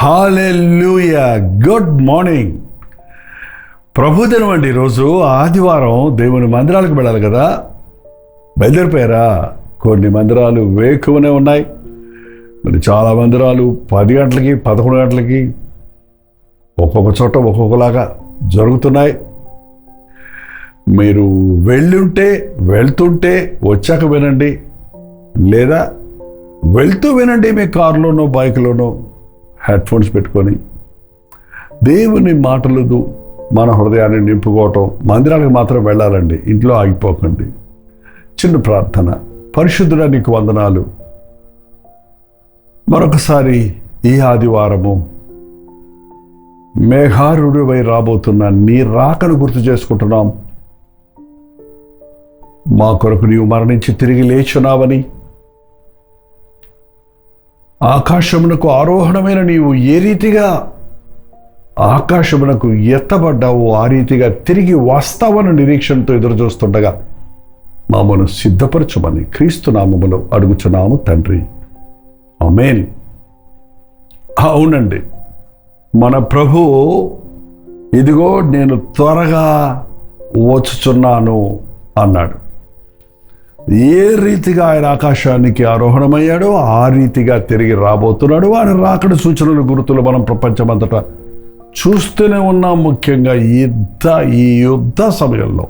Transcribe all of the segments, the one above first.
హల్లెలూయా. Good morning. ప్రభుదినం అండి. ఈరోజు ఆదివారం. దేవుని మందిరాలకు వెళ్ళాలి కదా, బయలుదేరిపోయారా? కొన్ని మందిరాలు వేకువనే ఉన్నాయి, మరి చాలా మందిరాలు 10 గంటలకి 11 గంటలకి ఒక్కొక్క చోట ఒక్కొక్కలాగా జరుగుతున్నాయి. మీరు వెళ్తుంటే వచ్చాక వినండి, లేదా వెళ్తూ వినండి. మీ కారులోనో బైక్లోనో హెడ్ఫోన్స్ పెట్టుకొని దేవుని మాటలు మన హృదయాన్ని నింపుకోవటం. మందిరానికి మాత్రం వెళ్ళాలండి, ఇంట్లో ఆగిపోకండి. చిన్న ప్రార్థన. పరిశుద్ధుడా, నీకు వందనాలు. మరొకసారి ఈ ఆదివారము మేఘారుడివై రాబోతున్న నీ రాకను గుర్తు చేసుకుంటున్నాం. మా కొరకు నీవు మరణించి తిరిగి లేచున్నావని, ఆకాశమునకు ఆరోహణమైన నీవు ఏ రీతిగా ఆకాశమునకు ఎత్తబడ్డావు, ఆ రీతిగా తిరిగి వస్తావన్న నిరీక్షణతో ఎదురు చూస్తుండగా మామను సిద్ధపరచమని క్రీస్తు నామములో అడుగుచున్నాము తండ్రి, ఆమేన్. అవునండి, మన ప్రభువు ఇదిగో నేను త్వరగా వచ్చుచున్నాను అన్నాడు. ఏ రీతిగా ఆయన ఆకాశానికి ఆరోహణమయ్యాడో ఆ రీతిగా తిరిగి రాబోతున్నాడు. ఆయన రాకడ సూచనలు, గుర్తులు మనం ప్రపంచమంతటా చూస్తూనే ఉన్నాం. ముఖ్యంగా ఈ యుద్ధ సమయంలో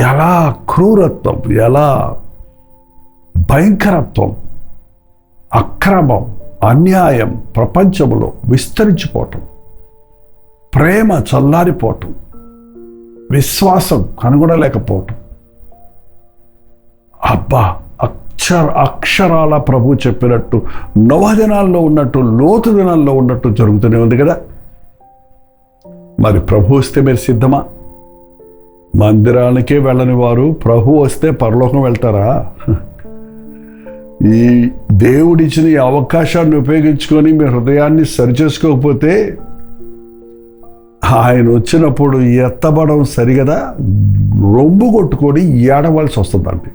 ఎలా క్రూరత్వం, ఎలా భయంకరత్వం, అక్రమం, అన్యాయం ప్రపంచంలో విస్తరించిపోవటం, ప్రేమ చల్లారిపోవటం, విశ్వాసం కనుగొనలేకపోవటం. అబ్బా, అక్షరాల ప్రభు చెప్పినట్టు నోవహు దినాల్లో ఉన్నట్టు, లోతు దినాల్లో ఉన్నట్టు జరుగుతూనే ఉంది కదా. మరి ప్రభు వస్తే మీరు సిద్ధమా? మందిరానికే వెళ్ళని వారు ప్రభు వస్తే పరలోకం వెళ్తారా? ఈ దేవుడిచ్చిన ఈ అవకాశాన్ని ఉపయోగించుకొని మీ హృదయాన్ని సరిచేసుకోకపోతే ఆయన వచ్చినప్పుడు ఎత్తబడం సరిగదా, రొమ్ము కొట్టుకొని ఏడవలసి వస్తుందండి.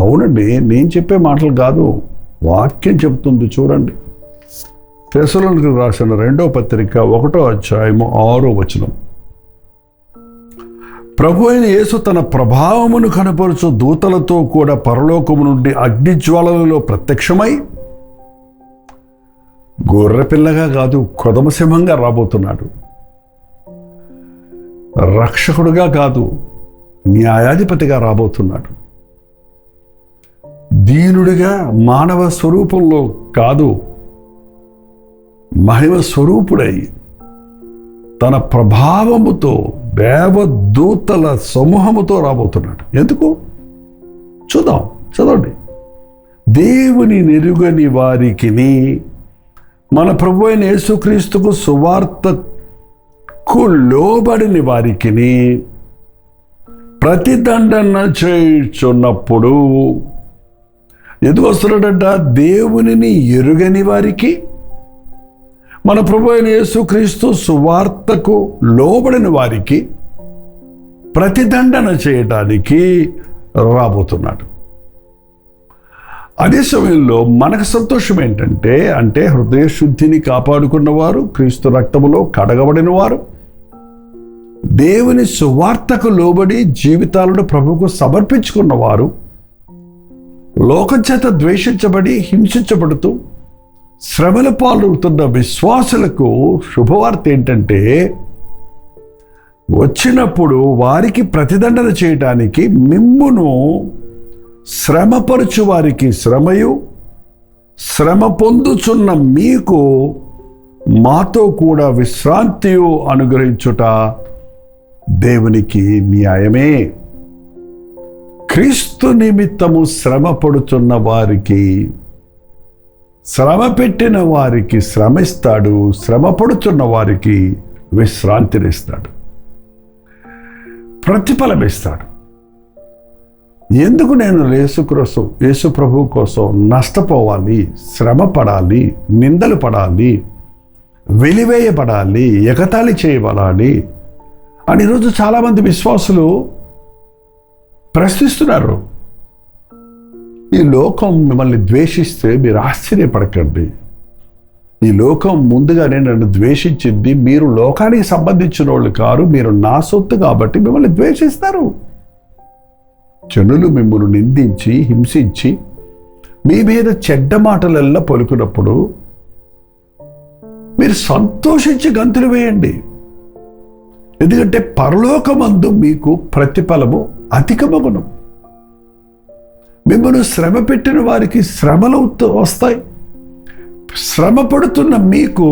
అవునండి, నేను చెప్పే మాటలు కాదు, వాక్యం చెబుతుంది. చూడండి, తెస్సలోనికీయులకు రాసిన 2వ పత్రిక 1వ అధ్యాయము 6వ వచనం. ప్రభు అయిన యేసు తన ప్రభావమును కనపరుచు దూతలతో కూడా పరలోకము నుండి అగ్నిజ్వాలలలో ప్రత్యక్షమై గొర్రెపిల్లగా కాదు, కొదమసింహంగా రాబోతున్నాడు. రక్షకుడుగా కాదు, న్యాయాధిపతిగా రాబోతున్నాడు. దీనుడిగా, మానవ స్వరూపంలో కాదు, మహిమ స్వరూపుడై తన ప్రభావముతో దేవదూతల సమూహముతో రాబోతున్నాడు. ఎందుకు? చూద్దాం, చదవండి. దేవుని నెరుగని వారికి, మన ప్రభు అయిన యేసుక్రీస్తుకు సువార్తకు లోబడిని వారికి ప్రతిదండన చేయుచున్నప్పుడు ఎందుకు వస్తున్నాడంట? దేవునిని ఎరుగని వారికి, మన ప్రభు అయిన యేసుక్రీస్తు సువార్తకు లోబడిన వారికి ప్రతిదండన చేయడానికి రాబోతున్నాడు. అదే సమయంలో మనకు సంతోషం ఏంటంటే, హృదయ శుద్ధిని కాపాడుకున్నవారు, క్రీస్తు రక్తములో కడగబడిన వారు, దేవుని సువార్తకు లోబడి జీవితాలను ప్రభువుకు సమర్పించుకున్నవారు, లోకం చేత ద్వేషించబడి హింసించబడుతూ శ్రమల పాలవుతున్న విశ్వాసులకు శుభవార్త ఏంటంటే, వచ్చినప్పుడు వారికి ప్రతిదండన చేయటానికి మిమ్మును శ్రమపరచు వారికి శ్రమయు, శ్రమ పొందుచున్న మీకు మాతో కూడా విశ్రాంతియు అనుగ్రహించుట దేవునికి న్యాయమే. క్రీస్తు నిమిత్తము శ్రమ పడుచున్న వారికి, శ్రమ పెట్టిన వారికి శ్రమిస్తాడు, శ్రమ పడుతున్న వారికి విశ్రాంతినిస్తాడు, ప్రతిఫలం ఇస్తాడు. ఎందుకు నేను యేసు ప్రభు కోసం నష్టపోవాలి, శ్రమ పడాలి, నిందలు పడాలి, వెలివేయబడాలి, ఎగతాళి చేయబడాలి అని ఈరోజు చాలామంది విశ్వాసులు ప్రశ్నిస్తున్నారు. ఈ లోకం మిమ్మల్ని ద్వేషిస్తే మీరు ఆశ్చర్యపడకండి. ఈ లోకం ముందుగానే నన్ను ద్వేషించింది. మీరు లోకానికి సంబంధించిన వాళ్ళు కారు, మీరు నా సొత్తు కాబట్టి మిమ్మల్ని ద్వేషిస్తారు. జనులు మిమ్మల్ని నిందించి హింసించి మీ మీద చెడ్డ మాటలెల్లా పలుకున్నప్పుడు మీరు సంతోషించి గంతులు వేయండి. ఎందుకంటే పరలోకమందు మీకు ప్రతిఫలము అధికమగును. మిమ్మల్ని శ్రమ పెట్టిన వారికి శ్రమలు వస్తాయి. శ్రమ పడుతున్న మీకు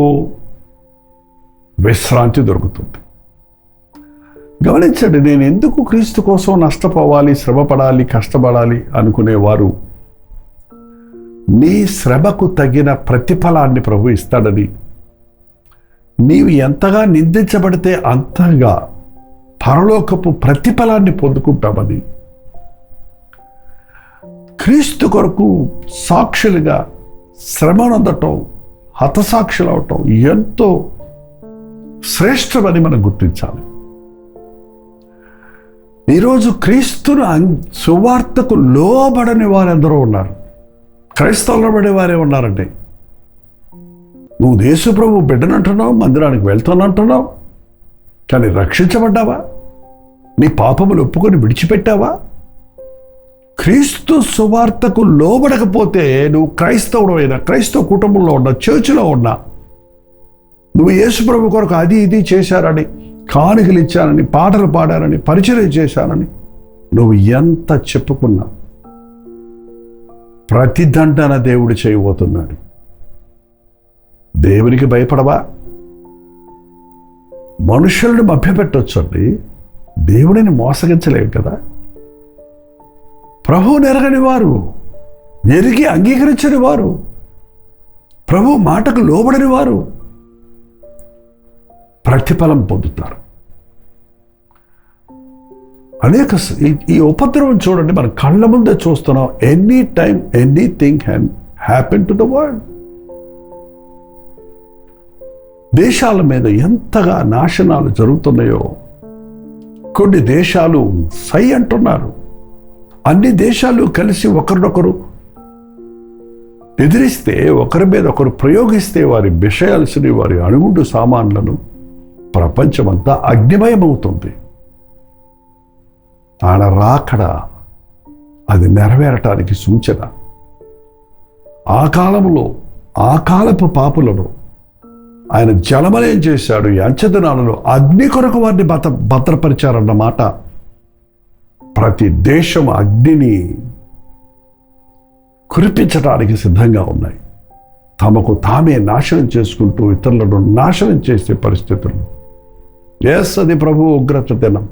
విశ్రాంతి దొరుకుతుంది. గమనించండి, నేను ఎందుకు క్రీస్తు కోసం నష్టపోవాలి, శ్రమపడాలి, కష్టపడాలి అనుకునేవారు నీ శ్రమకు తగిన ప్రతిఫలాన్ని ప్రభు ఇస్తాడని, నీవు ఎంతగా నిందించబడితే అంతగా పరలోకపు ప్రతిఫలాన్ని పొందుకుంటామని, క్రీస్తు కొరకు సాక్షులుగా శ్రమనందటం, హతసాక్షులు అవటం ఎంతో శ్రేష్టమని మనం గుర్తించాలి. ఈరోజు క్రీస్తును సువార్తకు లోబడని వారెందరో ఉన్నారు. క్రైస్తవులు పడే వారే ఉన్నారండి. నువ్వు యేసుప్రభు బిడ్డనంటున్నావు, మందిరానికి వెళ్తానంటున్నావు, కానీ రక్షించబడ్డావా? నీ పాపములు ఒప్పుకొని విడిచిపెట్టావా? క్రీస్తు సువార్తకు లోబడకపోతే నువ్వు క్రైస్తవుడు అయినా, క్రైస్తవ కుటుంబంలో ఉన్నా, చర్చిలో ఉన్నా, నువ్వు యేసుప్రభు కొరకు అది ఇది చేశారని, కానుకలు ఇచ్చానని, పాటలు పాడారని, పరిచయం చేశానని నువ్వు ఎంత చెప్పుకున్నా ప్రతిదండన దేవుడు చేయబోతున్నాడు. దేవునికి భయపడవా? మనుషులను మభ్యపెట్టొచ్చండి, దేవుడిని మోసగించలేవు కదా. ప్రభువుని ఎరగని వారు, ఎరిగి అంగీకరించని వారు, ప్రభు మాటకు లోబడని వారు ప్రతిఫలం పొందుతారు. అనేక ఈ ఉపద్రవం చూడండి, మన కళ్ళ ముందే చూస్తున్నాం. Any time anything can happen to the world. దేశాల మీద ఎంతగా నాశనాలు జరుగుతున్నాయో. కొన్ని దేశాలు సై అంటున్నారు, అన్ని దేశాలు కలిసి ఒకరినొకరు ఎదిరిస్తే, ఒకరి మీద ఒకరు ప్రయోగిస్తే వారి విషయాల్సిని, వారి అణుగుండు సామాన్లను ప్రపంచమంతా అగ్నిమయమవుతుంది. ఆయన రాకడ అది నెరవేరటానికి సూచన. ఆ కాలంలో ఆ కాలపు పాపులను ఆయన జలమలయం చేశాడు. ఈ అంచెదినాలలో అగ్ని కొరకు వారిని భద్రపరిచారన్నమాట. ప్రతి దేశం అగ్నిని కురిపించడానికి సిద్ధంగా ఉన్నాయి. తమకు తామే నాశనం చేసుకుంటూ ఇతరులను నాశనం చేసే పరిస్థితులు. అది ప్రభు ఉగ్రత దినం.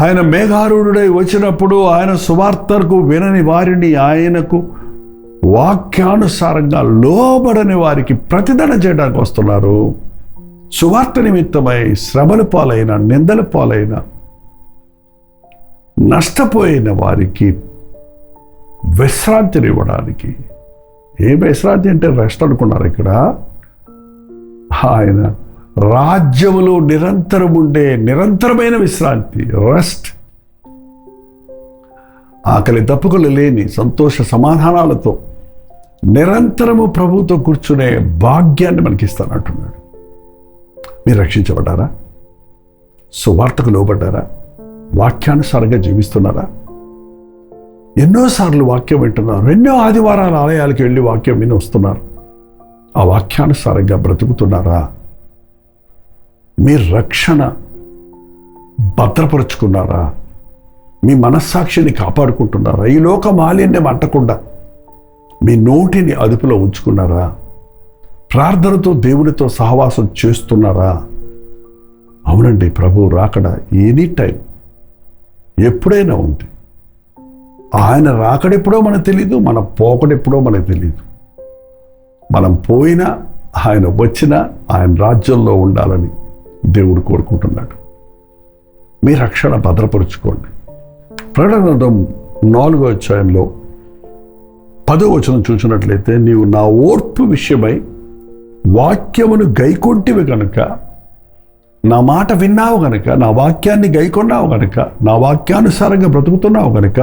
ఆయన మేఘారూఢుడై వచ్చినప్పుడు ఆయన సువార్తకు వినని వారిని, ఆయనకు వాక్యానుసారంగా లోబడని వారికి ప్రతిదన చేయడానికి వస్తున్నారు. సువార్త నిమిత్తమై శ్రమల పాలైన, నిందల పాలైన, నష్టపోయిన వారికి విశ్రాంతినివ్వడానికి. ఏ విశ్రాంతి అంటే రెస్ట్ అనుకున్నారు ఇక్కడ. ఆయన రాజ్యములో నిరంతరం ఉండే నిరంతరమైన విశ్రాంతి, రెస్ట్. ఆకలి దప్పుకులు లేని సంతోష సమాధానాలతో నిరంతరము ప్రభువుతో కూర్చునే భాగ్యాన్ని మనకిస్తానంటున్నాడు. మీరు రక్షించబడ్డారా? సువార్తకు లోబడ్డారా? వాక్యానుసారంగా జీవిస్తున్నారా? ఎన్నోసార్లు వాక్యం వింటున్నారు, ఎన్నో ఆదివారాల ఆలయాలకు వెళ్ళి వాక్యం విని వస్తున్నారు. ఆ వాక్యానుసారంగా బ్రతుకుతున్నారా? మీ రక్షణ భద్రపరుచుకున్నారా? మీ మనస్సాక్షిని కాపాడుకుంటున్నారా? ఈ లోక మాలిన్యం అంటకుండా మీ నోటిని అదుపులో ఉంచుకున్నారా? ప్రార్థనతో దేవునితో సహవాసం చేస్తున్నారా? అవునండి, ప్రభు రాకడ ఎనీ టైం, ఎప్పుడైనా ఉంది. ఆయన రాకడెప్పుడో మనకు తెలీదు, మన పోకడెప్పుడో మనకు తెలీదు. మనం పోయినా, ఆయన వచ్చినా ఆయన రాజ్యంలో ఉండాలని దేవుడు కోరుకుంటున్నాడు. మీ రక్షణ భద్రపరుచుకోండి. ప్రకటన గ్రంథం 4వ అధ్యాయంలో 10వ వచనం చూసినట్లయితే, నీవు నా ఓర్పు విషయమై వాక్యమును గైకొంటివి కనుక, నా మాట విన్నావు గనుక, నా వాక్యాన్ని గైకొన్నావు గనుక, నా వాక్యానుసారంగా బ్రతుకుతున్నావు గనుక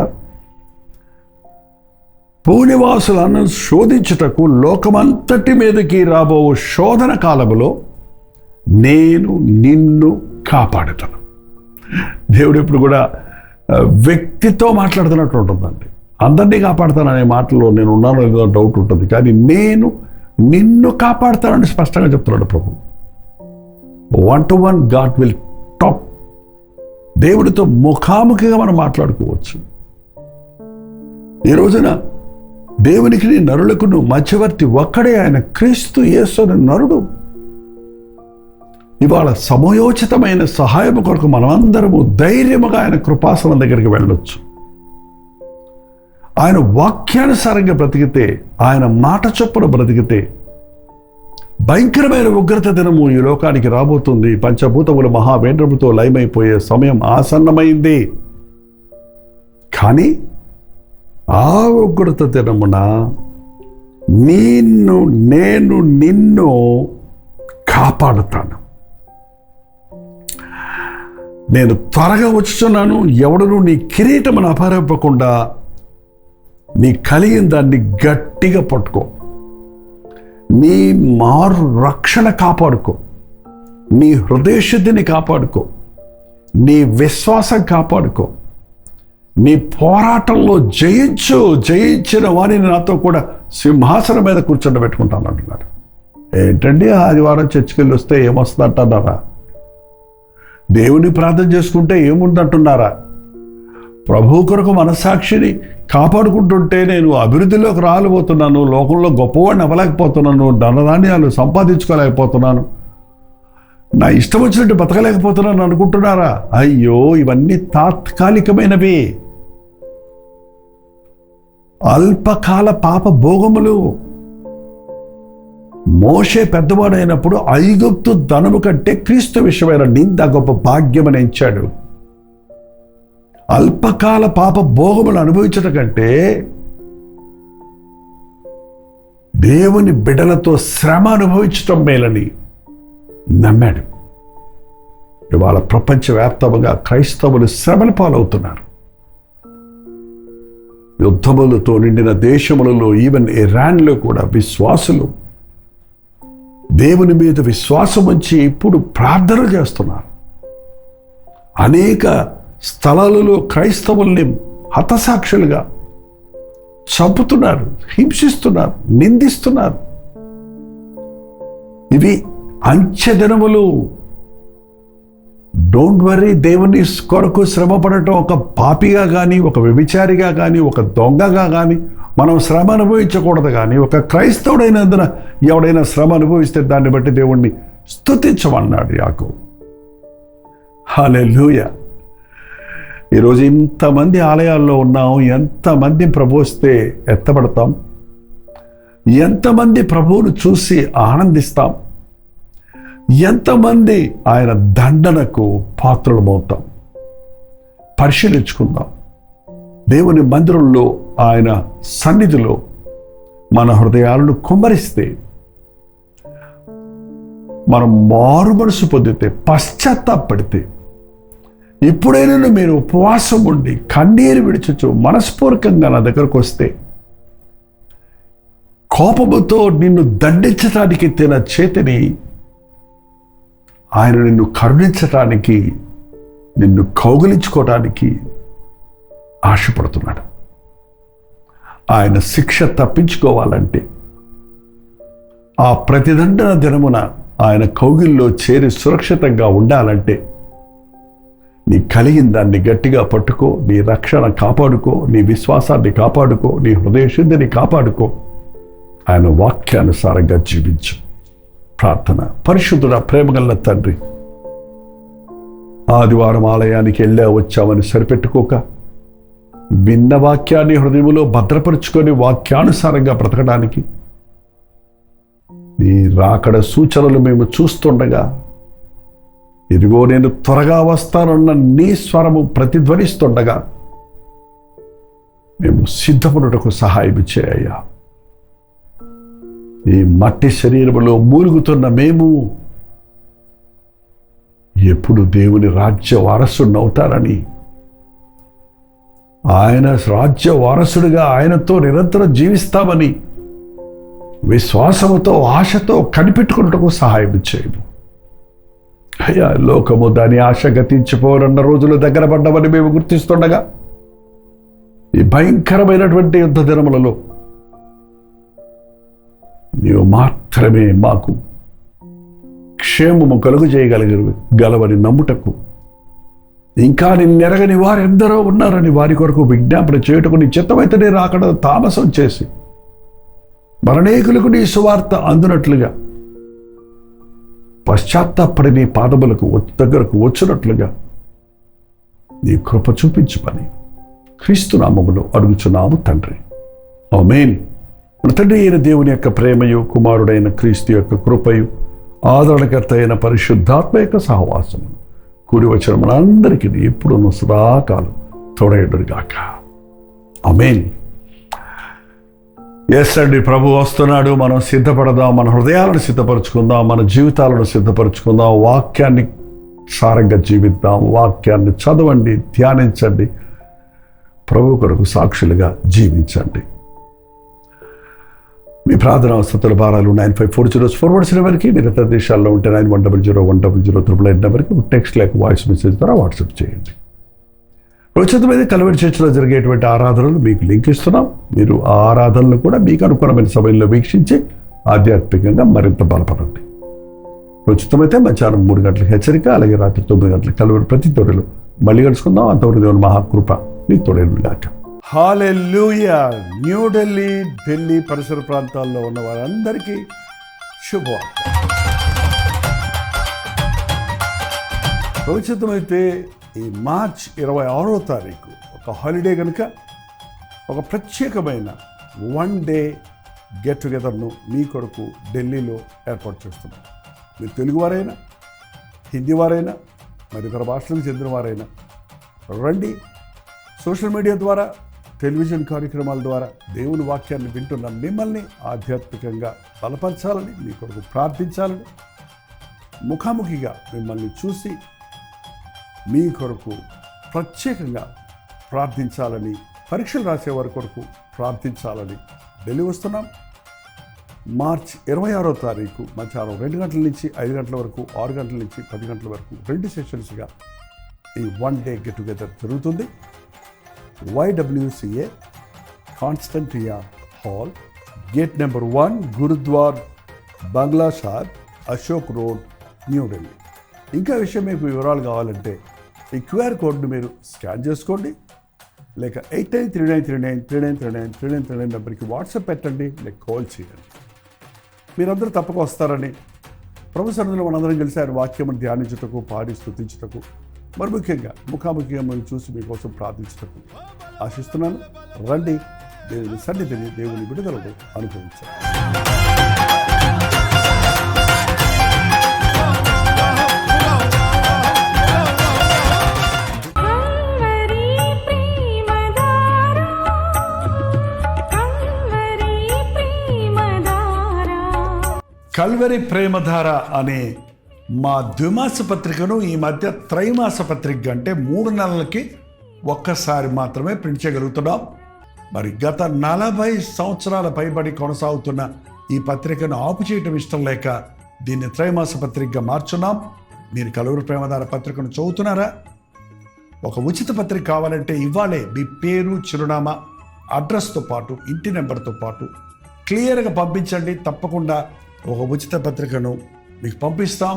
భూనివాసులను శోధించుటకు లోకమంతటి మీదకి రాబో శోధన కాలములో నేను నిన్ను కాపాడుతాను. దేవుడు ఎప్పుడు కూడా వ్యక్తితో మాట్లాడుతున్నట్టు ఉంటుందండి. అందరినీ కాపాడుతాననే మాటలో నేను ఉన్నానో లేదో డౌట్ ఉంటుంది, కానీ నేను నిన్ను కాపాడుతానని స్పష్టంగా చెప్తున్నాడు ప్రభు. 1-to-1 God will talk. దేవుడితో ముఖాముఖిగా మనం మాట్లాడుకోవచ్చు. ఈ రోజున దేవునికి నరులకు మధ్యవర్తి ఒక్కడే, ఆయన క్రీస్తు యేసు అనే నరుడు. ఇవాళ సమయోచితమైన సహాయం కొరకు మనమందరము ధైర్యముగా ఆయన కృపాసనం దగ్గరికి వెళ్ళొచ్చు. ఆయన వాక్యానుసారంగా బ్రతికితే, ఆయన మాట చొప్పున బ్రతికితే భయంకరమైన ఉగ్రత దినము ఈ లోకానికి రాబోతుంది. పంచభూతములు మహావేంద్రముతో లయమైపోయే సమయం ఆసన్నమైంది. కానీ ఆ ఉగ్రత దినమున నేను నిన్ను కాపాడుతాను. నేను త్వరగా వచ్చుచున్నాను. ఎవడును నీ కిరీటమును అపహరింపకుండా నీ కలిగిన దాన్ని గట్టిగా పట్టుకో. నీ మారు రక్షణ కాపాడుకో. నీ హృదయశుద్ధిని కాపాడుకో. నీ విశ్వాసం కాపాడుకో. నీ పోరాటంలో జయించిన వారిని నాతో కూడా సింహాసనం మీద కూర్చోబెట్టుకుంటాను అంటున్నాడు. ఏంటండి ఆదివారం చర్చికి వెళ్ళి వస్తే ఏమొస్తుందంటున్నారా? దేవుని ప్రార్థన చేసుకుంటే ఏముందంటున్నారా? ప్రభు కొరకు మనస్సాక్షిని కాపాడుకుంటుంటే నేను అభివృద్ధిలోకి రాలేకపోతున్నాను, లోకంలో గొప్పవాడిని అవ్వలేకపోతున్నాను, ధనధాన్యాలు సంపాదించుకోలేకపోతున్నాను, నా ఇష్టం వచ్చినట్టు బతకలేకపోతున్నాను అనుకుంటున్నారా? అయ్యో, ఇవన్నీ తాత్కాలికమైనవి, అల్పకాల పాప భోగములు. మోషే పెద్దవాడైనప్పుడు ఐగుప్తు ధనము కంటే క్రీస్తు విషయమైన నింద గొప్ప భాగ్యమని ఎంచాడు. అల్పకాల పాప భోగములు అనుభవించడం కంటే దేవుని బిడ్డలతో శ్రమ అనుభవించటం మేలని నమ్మాడు. ఇవాళ ప్రపంచవ్యాప్తంగా క్రైస్తవులు శ్రమల పాలవుతున్నారు. యుద్ధములతో నిండిన దేశములలో, ఈవెన్ ఇరాన్లో కూడా విశ్వాసులు దేవుని మీద విశ్వాసం ఉంచి ఇప్పుడు ప్రార్థన చేస్తున్నారు. అనేక స్థలాలలో క్రైస్తవుల్ని హతసాక్షులుగా చంపుతున్నారు, హింసిస్తున్నారు, నిందిస్తున్నారు. ఇవి అంచెదినములు. Don't worry. దేవుని కొరకు శ్రమ పడటం ఒక పాపిగా కానీ, ఒక వ్యభిచారిగా కానీ, ఒక దొంగగా కానీ మనం శ్రమ అనుభవించకూడదు. కానీ ఒక క్రైస్తవుడైనందున ఎవడైనా శ్రమ అనుభవిస్తే దాన్ని బట్టి దేవుణ్ణి స్తుతించమన్నాడు యాకోబు. హల్లెలూయా. ఈరోజు ఇంతమంది ఆలయాల్లో ఉన్నాం. ఎంతమంది ప్రభు వస్తే ఎత్తబడతాం, ఎంతమంది ప్రభువును చూసి ఆనందిస్తాం, ఎంతమంది ఆయన దండనకు పాత్రలమవుతాం. పరిశీలించుకుందాం. దేవుని మందిరంలో, ఆయన సన్నిధిలో మన హృదయాలను కుమ్మరిస్తే, మనం మారు మనసు పొందితే, పశ్చాత్తాపడితే, ఇప్పుడైనా మీరు ఉపవాసం ఉండి కన్నీరు విడిచొచ్చు మనస్పూర్వకంగా నా దగ్గరకు వస్తే, కోపముతో నిన్ను దండించటానికి తిన చేతిని ఆయన నిన్ను కరుణించటానికి, నిన్ను కౌగిలించుకోవటానికి ఆశపడుతున్నాడు. ఆయన శిక్ష తప్పించుకోవాలంటే, ఆ ప్రతిదండన దినమున ఆయన కౌగిల్లో చేరి సురక్షితంగా ఉండాలంటే, నీ కలిగిన దాన్ని గట్టిగా పట్టుకో, నీ రక్షణ కాపాడుకో, నీ విశ్వాసాన్ని కాపాడుకో, నీ హృదయశుద్ధిని కాపాడుకో, ఆయన వాక్యానుసారంగా జీవించు. ప్రార్థన. పరిశుద్ధుడ, ప్రేమగల తండ్రి, ఆదివారం ఆలయానికి వచ్చామని సరిపెట్టుకోక, విన్న వాక్యాన్ని హృదయంలో భద్రపరుచుకొని వాక్యానుసారంగా బ్రతకడానికి నీ రాకడ సూచనలు మేము చూస్తుండగా, ఇదిగో నేను త్వరగా వస్తానన్న నీ స్వరము ప్రతిధ్వనిస్తుండగా మేము సిద్ధపడుటకు సహాయం చేయ్యా. ఈ మట్టి శరీరములో మూలుగుతున్న మేము ఎప్పుడు దేవుని రాజ్య వారసునవుతారని ఆయన రాజ్య వారసుడిగా ఆయనతో నిరంతరం జీవిస్తామని విశ్వాసముతో ఆశతో కనిపెట్టుకున్నట్టుకు సహాయం చేయము అయ్యా. లోకము దాని ఆశ గతించిపోరన్న రోజులు దగ్గర పడ్డమని మేము గుర్తిస్తుండగా ఈ భయంకరమైనటువంటి యుద్ధ దినములలో నీవు మాత్రమే మాకు క్షేమము కలుగు చేయగలవని నమ్ముటకు, ఇంకా నిన్నెరగని వారెందరో ఉన్నారని వారి కొరకు విజ్ఞాపన చేయుటకు నీ చిత్తమైతే రాకడ తామసం చేసి మరణేకులకు నీ సువార్త అందునట్లుగా పశ్చాత్తాపడి నీ పాదములకు దగ్గరకు వచ్చినట్లుగా నీ కృప చూపించమని క్రీస్తు నామములో అడుగుచున్నాము తండ్రి. ఆమేన్. మన తండ్రి అయిన దేవుని యొక్క ప్రేమయు, కుమారుడైన క్రీస్తు యొక్క కృపయు, ఆదరణకర్త అయిన పరిశుద్ధాత్మ యొక్క సహవాసము కూడి వచ్చిన మనందరికీ ఎప్పుడున్న సదాకాలం తోడైడుగాక. ఆమేన్. ఎస్ అండి, ప్రభు వస్తున్నాడు. మనం సిద్ధపడదాం, మన హృదయాలను సిద్ధపరచుకుందాం, మన జీవితాలను సిద్ధపరచుకుందాం, వాక్యాన్ని సారంగా జీవిద్దాం, వాక్యాన్ని చదవండి, ధ్యానించండి, ప్రభు కొరకు సాక్షులుగా జీవించండి. మీ ప్రార్థన అవసరతల భారాలు 9540 నెంబర్కి, మీరు ఇతర దేశాల్లో ఉంటే 9100 నెంబర్కి టెక్స్ట్ లేక వాయిస్ మెసేజ్ ద్వారా వాట్సాప్ చేయండి. ఉచితమైన కల్వరి చర్చిలో జరిగేటువంటి ఆరాధనలు మీకు లింక్ ఇస్తున్నాం. మీరు ఆ ఆరాధనలు కూడా మీకు అనుకూలమైన సమయంలో వీక్షించి ఆధ్యాత్మికంగా మరింత బలపడండి. ఉచితమైతే మధ్యాహ్నం 3 గంటలకు హెచ్చరిక, అలాగే రాత్రి 9 గంటలకు కల్వరి ప్రతి తోడలు మళ్ళీ కలుసుకుందాం. అంతవరకు దేవుని మహాకృప మీ తోడేనుగాక. హల్లెలూయా. న్యూఢిల్లీ, ఢిల్లీ పరిసర ప్రాంతాల్లో ఉన్న వారందరికీ శుభవార్త. ఉచితమైతే ఈ మార్చ్ 26వ తారీఖు ఒక హాలిడే కనుక ఒక ప్రత్యేకమైన 1 డే గెట్ టుగెదర్ను మీ కొరకు ఢిల్లీలో ఏర్పాటు చేస్తున్నాం. మీరు తెలుగు వారైనా, హిందీ వారైనా, మరి ఇతర భాషలకు చెందిన వారైనా రండి. సోషల్ మీడియా ద్వారా, టెలివిజన్ కార్యక్రమాల ద్వారా దేవుని వాక్యాన్ని వింటున్న మిమ్మల్ని ఆధ్యాత్మికంగా బలపరచాలని, మీ కొరకు ప్రార్థించాలని, ముఖాముఖిగా మిమ్మల్ని చూసి మీ కొరకు ప్రత్యేకంగా ప్రార్థించాలని, పరీక్షలు రాసేవారి కొరకు ప్రార్థించాలని ఢిల్లీ వస్తున్నాం. మార్చ్ 26వ తారీఖు మధ్యాహ్నం 2 గంటల నుంచి 5 గంటల వరకు, 6 గంటల నుంచి 10 గంటల వరకు 2 సెషన్స్గా ఈ 1 డే గెట్ టుగెదర్ జరుగుతుంది. YWCA Constantia hall, gate number 1, Gurudwara Bangla షాద్, అశోక్ రోడ్, న్యూఢిల్లీ. ఇంకా విషయం మీకు వివరాలు కావాలంటే ఈ QR కోడ్ని మీరు స్కాన్ చేసుకోండి, లేక 8939393939 నెంబర్కి వాట్సాప్ పెట్టండి, లేక కాల్ చేయండి. మీరందరూ తప్పక వస్తారని, ప్రభు సన్నిధిలో మనందరం కలిసి ఆయన వాక్యమును ధ్యానించుటకు, పాడి స్తుతించుటకు, మరి ముఖ్యంగా ముఖాముఖిగా మనం చూసి మీకోసం ప్రార్థించుటకు ఆశిస్తున్నాను. రండి, దేవుని సన్నిధిని, దేవుని విడుదలను అనుభవించండి. కల్వరి ప్రేమధార అనే మా ద్విమాస పత్రికను ఈ మధ్య త్రైమాస పత్రిక అంటే 3 నెలలకి ఒక్కసారి మాత్రమే ప్రింట్ చేయగలుగుతున్నాం. మరి గత 40 సంవత్సరాల పైబడి కొనసాగుతున్న ఈ పత్రికను ఆపు చేయటం ఇష్టం లేక దీన్ని త్రైమాస పత్రికగా మార్చున్నాం. మీరు కల్వరి ప్రేమధార పత్రికను చదువుతున్నారా? ఒక ఉచిత పత్రిక కావాలంటే ఇవ్వాలే మీ పేరు, చిరునామా, అడ్రస్తో పాటు, ఇంటి నెంబర్తో పాటు క్లియర్గా పంపించండి. తప్పకుండా ఒక ఉచిత పత్రికను మీకు పంపిస్తాం.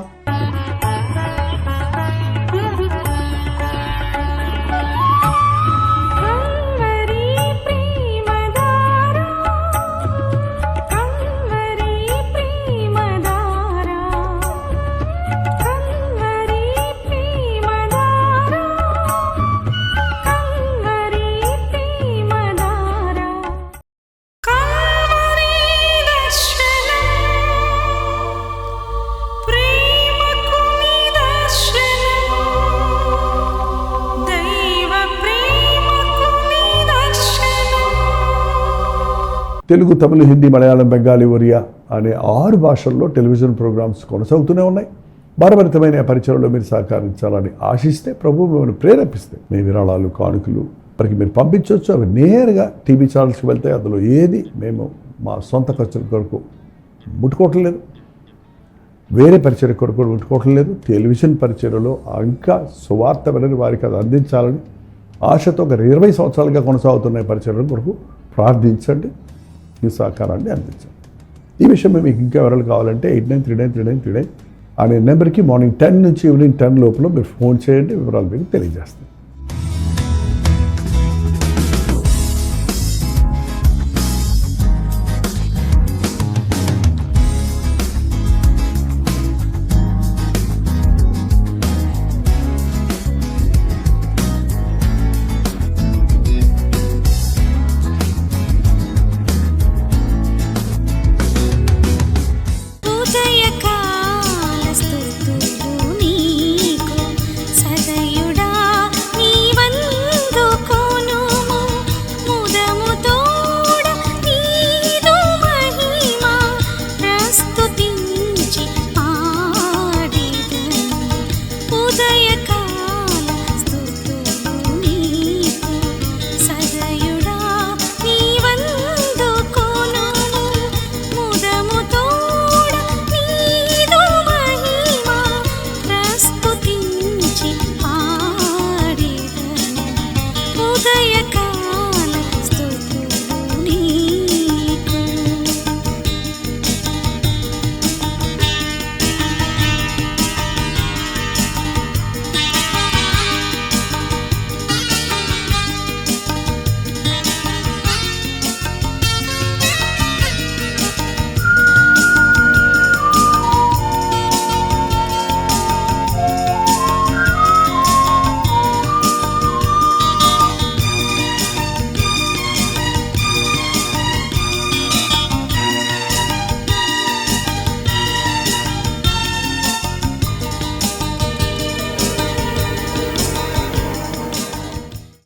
తెలుగు, తమిళ, హిందీ, మలయాళం, బెంగాలీ, ఒరియా అనే 6 భాషల్లో టెలివిజన్ ప్రోగ్రామ్స్ కొనసాగుతూనే ఉన్నాయి. భారభరితమైన పరిచయంలో మీరు సహకరించాలని ఆశిస్తే, ప్రభు మిమ్మల్ని ప్రేరేపిస్తే మీ విరాళాలు, కానుకలు వారికి మీరు పంపించవచ్చు. అవి నేరుగా టీవీ ఛానల్స్కి వెళ్తే అందులో ఏది మేము మా సొంత ఖర్చుల కొరకు ముట్టుకోవటం లేదు, వేరే పరిచయ కొరకు ముట్టుకోవటం లేదు. టెలివిజన్ పరిచయలో ఇంకా సువార్త వినని వారికి అది అందించాలని ఆశతో ఒక 20 సంవత్సరాలుగా కొనసాగుతున్న పరిచయం కొరకు ప్రార్థించండి, మీ సహకారాన్ని అందించండి. ఈ విషయం మీకు ఇంకా వివరాలు కావాలంటే 89393939 అనే నెంబర్కి మార్నింగ్ 10 నుంచి ఈవినింగ్ 10 లోపల మీరు ఫోన్ చేయండి, వివరాలు మీకు తెలియజేస్తాం.